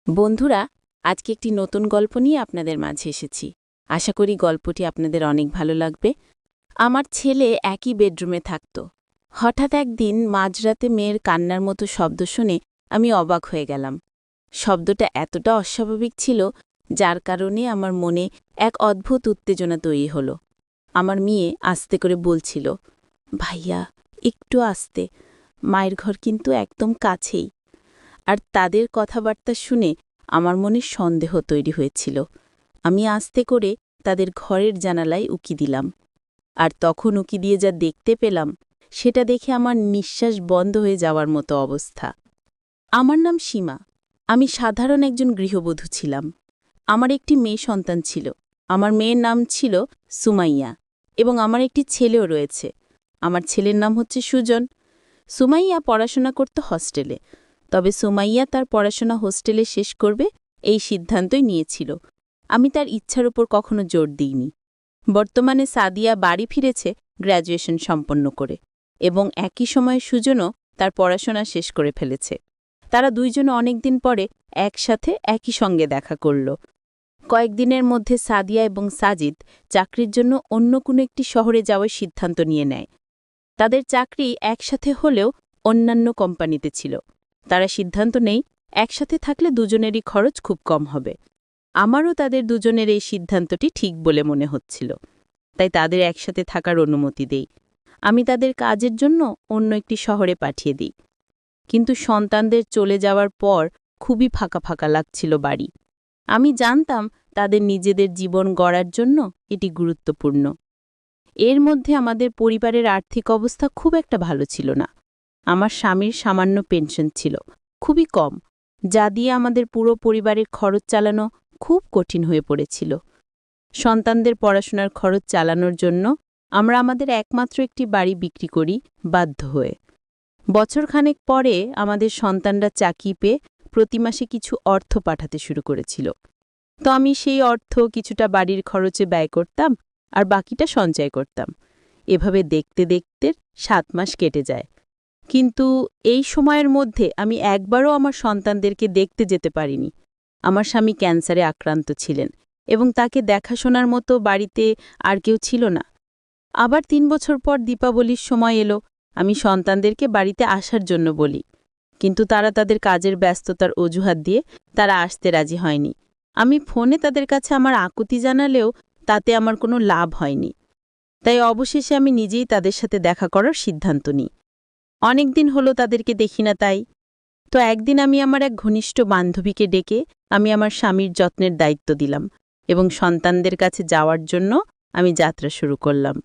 বন্ধুরা, আজকে একটি নতুন গল্প নিয়ে আপনাদের মাঝে এসেছি। আশা করি গল্পটি আপনাদের অনেক ভালো লাগবে। আমার ছেলে একই বেডরুমে থাকত। হঠাৎ একদিন মাঝরাতে মেয়ের কান্নার মতো শব্দ শুনে আমি অবাক হয়ে গেলাম। শব্দটা এতটা অস্বাভাবিক ছিল, যার কারণে আমার মনে এক অদ্ভুত উত্তেজনা তৈরি হল। আমার মেয়ে আস্তে করে বলছিল, ভাইয়া, একটু আস্তে, মায়ের ঘর কিন্তু একদম কাছেই। আর তাদের কথাবার্তা শুনে আমার মনে সন্দেহ তৈরি হয়েছিল। আমি আস্তে করে তাদের ঘরের জানালায় উকি দিলাম। আর তখন উকি দিয়ে যা দেখতে পেলাম, সেটা দেখে আমার নিঃশ্বাস বন্ধ হয়ে যাওয়ার মতো অবস্থা। আমার নাম সীমা। আমি সাধারণ একজন গৃহবধূ ছিলাম। আমার একটি মেয়ে সন্তান ছিল। আমার মেয়ের নাম ছিল সুমাইয়া, এবং আমার একটি ছেলেও রয়েছে। আমার ছেলের নাম হচ্ছে সুজন। সুমাইয়া পড়াশোনা করত হস্টেলে। তবে সুমাইয়া তার পড়াশোনা হোস্টেলে শেষ করবে এই সিদ্ধান্তই নিয়েছিল। আমি তার ইচ্ছার উপর কখনো জোর দিইনি। বর্তমানে সাদিয়া বাড়ি ফিরেছে গ্র্যাজুয়েশন সম্পন্ন করে, এবং একই সময়ে সুজনও তার পড়াশোনা শেষ করে ফেলেছে। তারা দুইজন অনেকদিন পরে একসাথে একই সঙ্গে দেখা করল। কয়েকদিনের মধ্যে সাদিয়া এবং সাজিদ চাকরির জন্য অন্য কোনো একটি শহরে যাওয়ার সিদ্ধান্ত নিয়ে নেয়। তাদের চাকরি একসাথে হলেও অন্যান্য কোম্পানিতে ছিল। তারা সিদ্ধান্ত নেই, একসাথে থাকলে দুজনেরই খরচ খুব কম হবে। আমারও তাদের দুজনের এই সিদ্ধান্তটি ঠিক বলে মনে হচ্ছিল, তাই তাদের একসাথে থাকার অনুমতি দেই। আমি তাদের কাজের জন্য অন্য একটি শহরে পাঠিয়ে দিই। কিন্তু সন্তানদের চলে যাওয়ার পর খুবই ফাঁকা ফাঁকা লাগছিল বাড়ি। আমি জানতাম তাদের নিজেদের জীবন গড়ার জন্য এটি গুরুত্বপূর্ণ। এর মধ্যে আমাদের পরিবারের আর্থিক অবস্থা খুব একটা ভালো ছিল না। আমার স্বামীর সামান্য পেনশন ছিল, খুবই কম, যা দিয়ে আমাদের পুরো পরিবারের খরচ চালানো খুব কঠিন হয়ে পড়েছিল। সন্তানদের পড়াশোনার খরচ চালানোর জন্য আমরা আমাদের একমাত্র একটি বাড়ি বিক্রি করি বাধ্য হয়ে। বছরখানেক পরে আমাদের সন্তানরা চাকরি পেয়ে প্রতি মাসে কিছু অর্থ পাঠাতে শুরু করেছিল। তো আমি সেই অর্থ কিছুটা বাড়ির খরচে ব্যয় করতাম, আর বাকিটা সঞ্চয় করতাম। এভাবে দেখতে দেখতে 7 মাস কেটে যায়। কিন্তু এই সময়ের মধ্যে আমি একবারও আমার সন্তানদেরকে দেখতে যেতে পারিনি। আমার স্বামী ক্যান্সারে আক্রান্ত ছিলেন, এবং তাকে দেখাশোনার মতো বাড়িতে আর কেউ ছিল না। আবার 3 বছর পর দীপাবলির সময় এলো। আমি সন্তানদেরকে বাড়িতে আসার জন্য বলি, কিন্তু তারা তাদের কাজের ব্যস্ততার অজুহাত দিয়ে তারা আসতে রাজি হয়নি। আমি ফোনে তাদের কাছে আমার আকুতি জানালেও তাতে আমার কোনো লাভ হয়নি। তাই অবশেষে আমি নিজেই তাদের সাথে দেখা করার সিদ্ধান্ত নিই। অনেকদিন হলো তাদেরকে দেখি না, তাই তো একদিন আমি আমার এক ঘনিষ্ঠ বান্ধবীকে ডেকে আমি আমার স্বামীর যত্নের দায়িত্ব দিলাম, এবং সন্তানদের কাছে যাওয়ার জন্য আমি যাত্রা শুরু করলাম।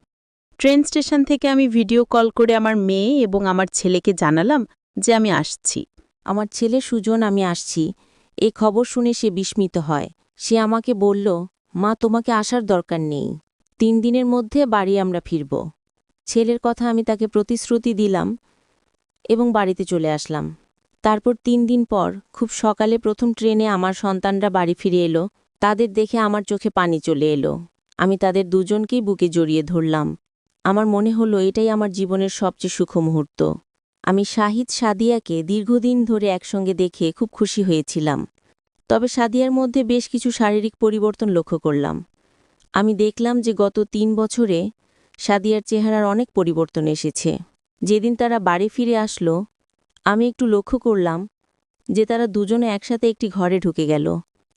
ট্রেন স্টেশন থেকে আমি ভিডিও কল করে আমার মেয়ে এবং আমার ছেলেকে জানালাম যে আমি আসছি। আমার ছেলে সুজন আমি আসছি, এই খবর শুনে সে বিস্মিত হয়। সে আমাকে বলল, মা, তোমাকে আসার দরকার নেই, 3 দিনের মধ্যে বাড়ি আমরা ফিরব। ছেলের কথা আমি তাকে প্রতিশ্রুতি দিলাম এবং বাড়িতে চলে আসলাম। তারপর 3 দিন পর খুব সকালে প্রথম ট্রেনে আমার সন্তানরা বাড়ি ফিরে এলো। তাদের দেখে আমার চোখে পানি চলে এলো। আমি তাদের দুজনকেই বুকে জড়িয়ে ধরলাম। আমার মনে হলো এটাই আমার জীবনের সবচেয়ে সুখ মুহূর্ত। আমি শাহিদ সাদিয়াকে দীর্ঘদিন ধরে একসঙ্গে দেখে খুব খুশি হয়েছিলাম। তবে সাদিয়ার মধ্যে বেশ কিছু শারীরিক পরিবর্তন লক্ষ্য করলাম। আমি দেখলাম যে গত 3 বছরে সাদিয়ার চেহারার অনেক পরিবর্তন এসেছে। যেদিন তারা বাড়ি ফিরে আসলো, আমি একটু লক্ষ্য করলাম যে তারা দুজনে একসাথে একটি ঘরে ঢুকে গেল।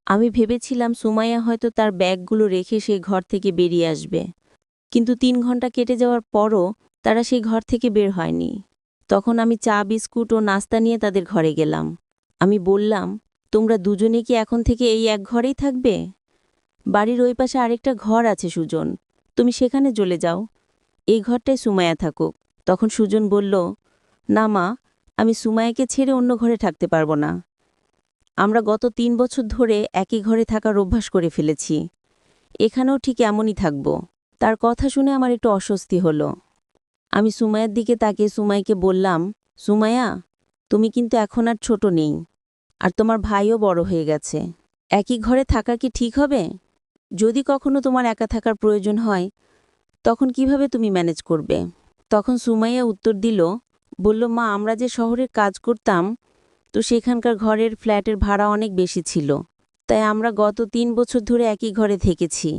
আমি ভেবেছিলাম সুমাইয়া হয়তো তার ব্যাগগুলো রেখে সেই ঘর থেকে বেরিয়ে আসবে, কিন্তু 3 ঘন্টা কেটে যাওয়ার পরও তারা সেই ঘর থেকে বের হয়নি। তখন আমি চা, বিস্কুট ও নাস্তা নিয়ে তাদের ঘরে গেলাম। আমি বললাম, তোমরা দুজনে কি এখন থেকে এই এক ঘরেই থাকবে? বাড়ির ওই পাশে আরেকটা ঘর আছে সুজন, তুমি সেখানে চলে যাও, এই ঘরটায় সুমাইয়া থাকুক। তখন সুজন বলল, না মা, আমি সুমাইয়াকে ছেড়ে অন্য ঘরে থাকতে পারবো না। আমরা গত 3 বছর ধরে একই ঘরে থাকার অভ্যাস করে ফেলেছি, এখানেও ঠিক এমনই থাকব। তার কথা শুনে আমার একটু অস্বস্তি হলো। আমি সুমাইয়ার দিকে তাকিয়ে সুমাইকে বললাম, সুমাইয়া, তুমি কিন্তু এখন আর ছোট নেই, আর তোমার ভাইও বড় হয়ে গেছে। একই ঘরে থাকা কি ঠিক হবে? যদি কখনো তোমার একা থাকার প্রয়োজন হয়, তখন কিভাবে তুমি ম্যানেজ করবে? তখন সুমাইয়া উত্তর দিল, বলল, মা, আমরা যে শহরে কাজ করতাম তো সেখানকার ঘরের ফ্ল্যাটের ভাড়া অনেক বেশি ছিল, তাই আমরা গত 3 বছর ধরে একই ঘরে থেকেছি।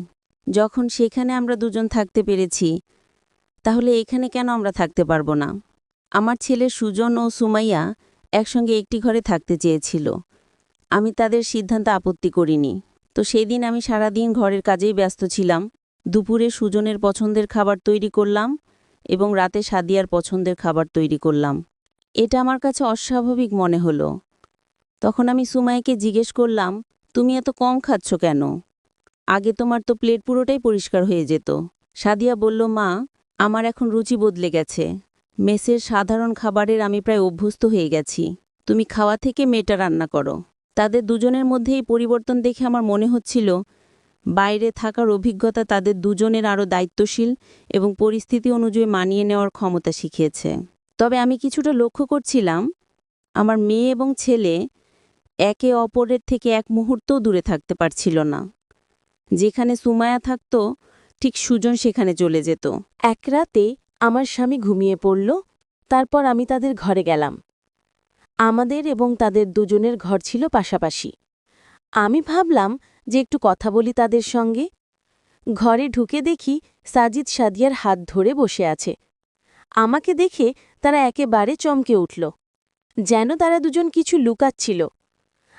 যখন সেখানে আমরা দুজন থাকতে পেরেছি, তাহলে এখানে কেন আমরা থাকতে পারবো না? আমার ছেলে সুজন ও সুমাইয়া একসঙ্গে একটি ঘরে থাকতে চেয়েছিল। আমি তাদের সিদ্ধান্তে আপত্তি করিনি। তো সেই দিন আমি সারাদিন ঘরের কাজেই ব্যস্ত ছিলাম। দুপুরে সুজনের পছন্দের খাবার তৈরি করলাম এবং রাতে সাদিয়ার পছন্দের খাবার তৈরি করলাম। এটা আমার কাছে অস্বাভাবিক মনে হলো। তখন আমি সুমাইয়াকে জিজ্ঞেস করলাম, তুমি এত কম খাচ্ছ কেন? আগে তোমার তো প্লেট পুরোটাই পরিষ্কার হয়ে যেত। সাদিয়া বলল, মা, আমার এখন রুচি বদলে গেছে। মেসের সাধারণ খাবারের আমি প্রায় অভ্যস্ত হয়ে গেছি। তুমি খাওয়া থেকে মেয়েটা রান্না করো। তাদের দুজনের মধ্যে এই পরিবর্তন দেখে আমার মনে হচ্ছিল বাইরে থাকার অভিজ্ঞতা তাদের দুজনের আরও দায়িত্বশীল এবং পরিস্থিতি অনুযায়ী মানিয়ে নেওয়ার ক্ষমতা শিখিয়েছে। তবে আমি কিছুটা লক্ষ্য করছিলাম আমার মেয়ে এবং ছেলে একে অপরের থেকে এক মুহূর্তও দূরে থাকতে পারছিল না। যেখানে সুমাইয়া থাকত, ঠিক সুজন সেখানে চলে যেত। এক রাতে আমার স্বামী ঘুমিয়ে পড়ল। তারপর আমি তাদের ঘরে গেলাম। আমাদের এবং তাদের দুজনের ঘর ছিল পাশাপাশি। আমি ভাবলাম যে একটু কথা বলি তাদের সঙ্গে। ঘরে ঢুকে দেখি সাজিদ সাদিয়ার হাত ধরে বসে আছে। আমাকে দেখে তারা একেবারে চমকে উঠল, যেন তারা দুজন কিছু লুকাচ্ছিল।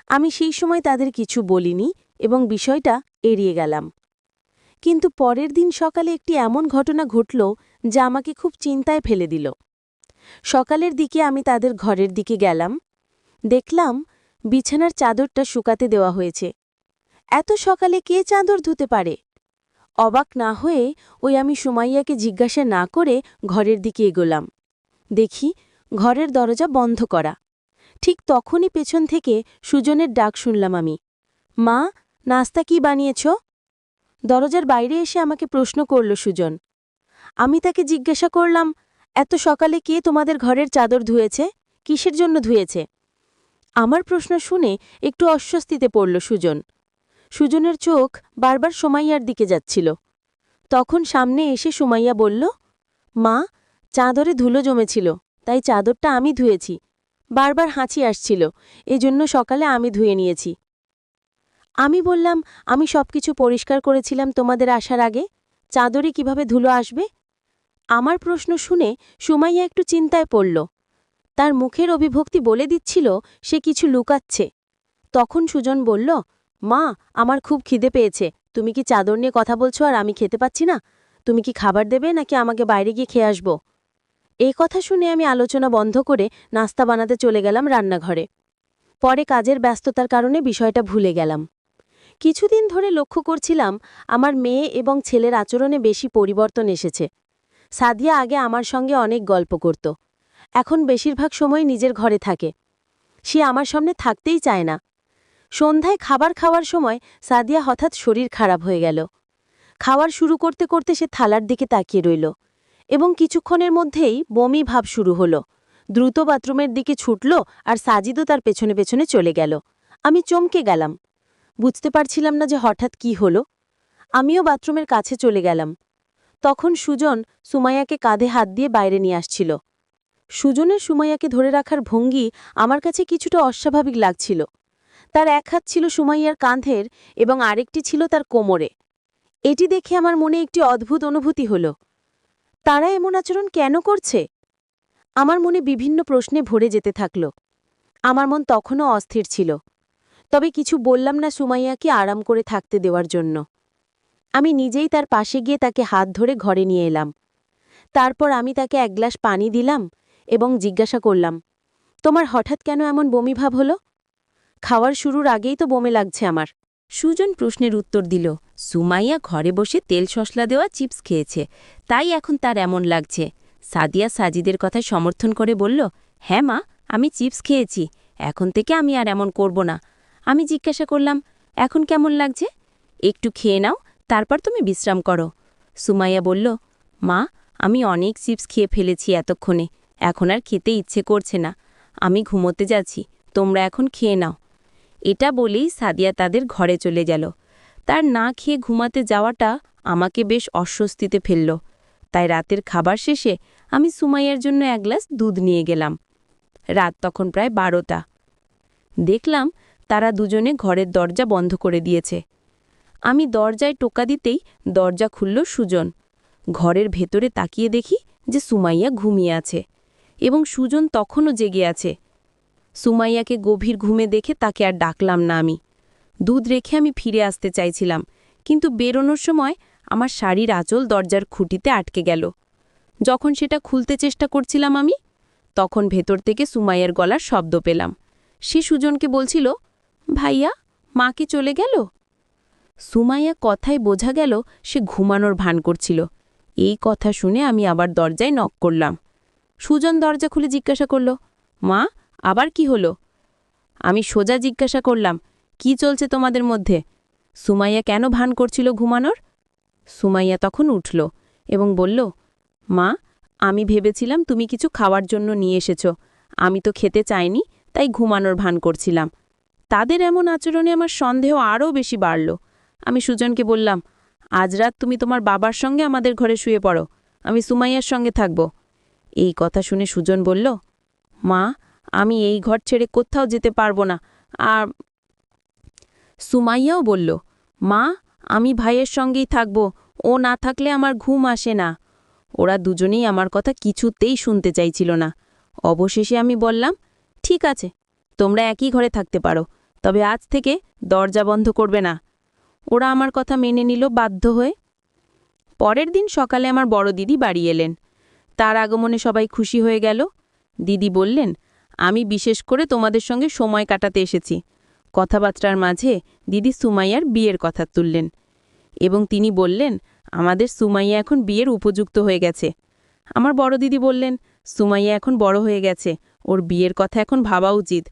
আমি সেই সময় তাদের কিছু বলিনি এবং বিষয়টা এড়িয়ে গেলাম। কিন্তু পরের দিন সকালে একটি এমন ঘটনা ঘটল যা আমাকে খুব চিন্তায় ফেলে দিল। সকালের দিকে আমি তাদের ঘরের দিকে গেলাম। দেখলাম বিছানার চাদরটা শুকাতে দেওয়া হয়েছে। এত সকালে কে চাদর ধুতে পারে? অবাক না হয়ে আমি সুমাইয়াকে জিজ্ঞাসা না করে ঘরের দিকে এগোলাম। দেখি ঘরের দরজা বন্ধ করা। ঠিক তখনই পেছন থেকে সুজনের ডাক শুনলাম আমি, মা, নাস্তা কি বানিয়েছ? দরজার বাইরে এসে আমাকে প্রশ্ন করল সুজন। আমি তাকে জিজ্ঞাসা করলাম, এত সকালে কে তোমাদের ঘরের চাদর ধুয়েছে? কিসের জন্য ধুয়েছে? আমার প্রশ্ন শুনে একটু অস্বস্তিতে পড়ল সুজন। সুজনের চোখ বারবার সুমাইয়ার দিকে যাচ্ছিল। তখন সামনে এসে সুমাইয়া বলল, মা, চাদরে ধুলো জমেছিল, তাই চাদরটা আমি ধুয়েছি। বারবার হাঁচি আসছিল, এজন্য সকালে আমি ধুয়ে নিয়েছি। আমি বললাম, আমি সবকিছু পরিষ্কার করেছিলাম তোমাদের আসার আগে, চাদরে কিভাবে ধুলো আসবে? আমার প্রশ্ন শুনে সুমাইয়া একটু চিন্তায় পড়ল। তার মুখের অভিভক্তি বলে দিচ্ছিল সে কিছু লুকাচ্ছে। তখন সুজন বলল, মা, আমার খুব খিদে পেয়েছে। তুমি কি চাদর নিয়ে কথা বলছো আর আমি খেতে পাচ্ছি না? তুমি কি খাবার দেবে নাকি আমাকে বাইরে গিয়ে খেয়ে আসব? এই কথা শুনে আমি আলোচনা বন্ধ করে নাস্তা বানাতে চলে গেলাম রান্নাঘরে। পরে কাজের ব্যস্ততার কারণে বিষয়টা ভুলে গেলাম। কিছুদিন ধরে লক্ষ্য করছিলাম আমার মেয়ে এবং ছেলের আচরণে বেশি পরিবর্তন এসেছে। সাদিয়া আগে আমার সঙ্গে অনেক গল্প করত। এখন বেশিরভাগ সময় নিজের ঘরে থাকে। সে আমার সামনে থাকতেই চায় না। সন্ধ্যায় খাবার খাওয়ার সময় সাদিয়া হঠাৎ শরীর খারাপ হয়ে গেল। খাওয়ার শুরু করতে করতে সে থালার দিকে তাকিয়ে রইল এবং কিছুক্ষণের মধ্যেই বমি ভাব শুরু হলো। দ্রুত বাথরুমের দিকে ছুটল আর সাজিদও তার পেছনে পেছনে চলে গেল। আমি চমকে গেলাম। বুঝতে পারছিলাম না যে হঠাৎ কি হলো। আমিও বাথরুমের কাছে চলে গেলাম। তখন সুজন সুমাইয়াকে কাঁধে হাত দিয়ে বাইরে নিয়ে আসছিল। সুজনের সুমাইয়াকে ধরে রাখার ভঙ্গি আমার কাছে কিছুটা অস্বাভাবিক লাগছিল। তার এক হাত ছিল সুমাইয়ার কাঁধের এবং আরেকটি ছিল তার কোমরে। এটি দেখে আমার মনে একটি অদ্ভুত অনুভূতি হল। তারা এমন আচরণ কেন করছে? আমার মনে বিভিন্ন প্রশ্নে ভরে যেতে থাকল। আমার মন তখনও অস্থির ছিল। তবে কিছু বললাম না সুমাইয়াকে আরাম করে থাকতে দেওয়ার জন্য। আমি নিজেই তার পাশে গিয়ে তাকে হাত ধরে ঘরে নিয়ে এলাম। তারপর আমি তাকে এক গ্লাস পানি দিলাম এবং জিজ্ঞাসা করলাম, তোমার হঠাৎ কেন এমন বমি ভাব হলো? খাওয়ার শুরুর আগেই তো বমি লাগছে আমার। সুজন প্রশ্নের উত্তর দিল, সুমাইয়া ঘরে বসে তেল সশলা দেওয়া চিপস খেয়েছে, তাই এখন তার এমন লাগছে। সাদিয়া সাজিদের কথায় সমর্থন করে বলল, হ্যাঁ মা, আমি চিপস খেয়েছি, এখন থেকে আমি আর এমন করব না। আমি জিজ্ঞাসা করলাম, এখন কেমন লাগছে? একটু খেয়ে নাও, তারপর তুমি বিশ্রাম করো। সুমাইয়া বলল, মা, আমি অনেক চিপস খেয়ে ফেলেছি এতক্ষণে, এখন আর খেতে ইচ্ছে করছে না। আমি ঘুমোতে যাচ্ছি, তোমরা এখন খেয়ে নাও। এটা বলেই সাদিয়া তাদের ঘরে চলে গেল। তার না খেয়ে ঘুমাতে যাওয়াটা আমাকে বেশ অস্বস্তিতে ফেলল। তাই রাতের খাবার শেষে আমি সুমাইয়ার জন্য এক গ্লাস দুধ নিয়ে গেলাম। রাত তখন প্রায় 12টা। দেখলাম তারা দুজনে ঘরের দরজা বন্ধ করে দিয়েছে। আমি দরজায় টোকা দিতেই দরজা খুলল সুজন। ঘরের ভেতরে তাকিয়ে দেখি যে সুমাইয়া ঘুমিয়ে আছে এবং সুজন তখনও জেগে আছে। সুমাইয়াকে গভীর ঘুমে দেখে তাকে আর ডাকলাম না। আমি দুধ রেখে আমি ফিরে আসতে চাইছিলাম, কিন্তু বেরোনোর সময় আমার শাড়ির আঁচল দরজার খুঁটিতে আটকে গেল। যখন সেটা খুলতে চেষ্টা করছিলাম আমি, তখন ভেতর থেকে সুমাইয়ার গলার শব্দ পেলাম। সে সুজনকে বলছিল, ভাইয়া, মা কি চলে গেল? সুমাইয়া কথায় বোঝা গেল সে ঘুমানোর ভান করছিল। এই কথা শুনে আমি আবার দরজায় নক করলাম। সুজন দরজা খুলে জিজ্ঞাসা করল, মা, আবার কি হলো? আমি সোজা জিজ্ঞাসা করলাম, কি চলছে তোমাদের মধ্যে? সুমাইয়া কেন ভান করছিল ঘুমানোর? সুমাইয়া তখন উঠল এবং বলল, মা, আমি ভেবেছিলাম তুমি কিছু খাওয়ার জন্য নিয়ে এসেছ। আমি তো খেতে চাইনি, তাই ঘুমানোর ভান করছিলাম। তাদের এমন আচরণে আমার সন্দেহ আরও বেশি বাড়ল। আমি সুজনকে বললাম, আজ রাত তুমি তোমার বাবার সঙ্গে আমাদের ঘরে শুয়ে পড়ো, আমি সুমাইয়ার সঙ্গে থাকব। এই কথা শুনে সুজন বলল, মা, আমি এই ঘর ছেড়ে কোথাও যেতে পারবো না। আর সুমাইয়াও বলল, মা, আমি ভাইয়ের সঙ্গেই থাকব, ও না থাকলে আমার ঘুম আসে না। ওরা দুজনেই আমার কথা কিছুতেই শুনতে চাইছিল না। অবশেষে আমি বললাম, ঠিক আছে, তোমরা একই ঘরে থাকতে পারো, তবে আজ থেকে দরজা বন্ধ করবে না। ওরা আমার কথা মেনে নিল বাধ্য হয়ে। পরের দিন সকালে আমার বড় দিদি বাড়ি এলেন। তার আগমনে সবাই খুশি হয়ে গেল। দিদি বললেন, আমি বিশেষ করে তোমাদের সঙ্গে সময় কাটাতে এসেছি। কথাবার্তার মাঝে দিদি সুমাইয়ার বিয়ের কথা তুললেন এবং তিনি বললেন, আমাদের সুমাইয়া এখন বিয়ের উপযুক্ত হয়ে গেছে। আমার বড় দিদি বললেন, সুমাইয়া এখন বড় হয়ে গেছে, ওর বিয়ের কথা এখন ভাবা উচিত।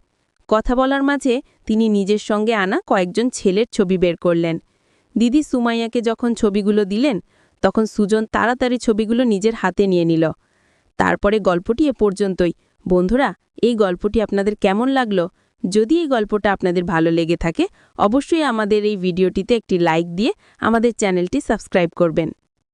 কথা বলার মাঝে তিনি নিজের সঙ্গে আনা কয়েকজন ছেলের ছবি বের করলেন। দিদি সুমাইয়াকে যখন ছবিগুলো দিলেন, তখন সুজন তাড়াতাড়ি ছবিগুলো নিজের হাতে নিয়ে নিল। তারপরে গল্পটি এ পর্যন্তই। বন্ধুরা, এই গল্পটি আপনাদের কেমন লাগলো? যদি এই গল্পটা আপনাদের ভালো লেগে থাকে, অবশ্যই আমাদের এই ভিডিওটিতে একটি লাইক দিয়ে আমাদের চ্যানেলটি সাবস্ক্রাইব করবেন।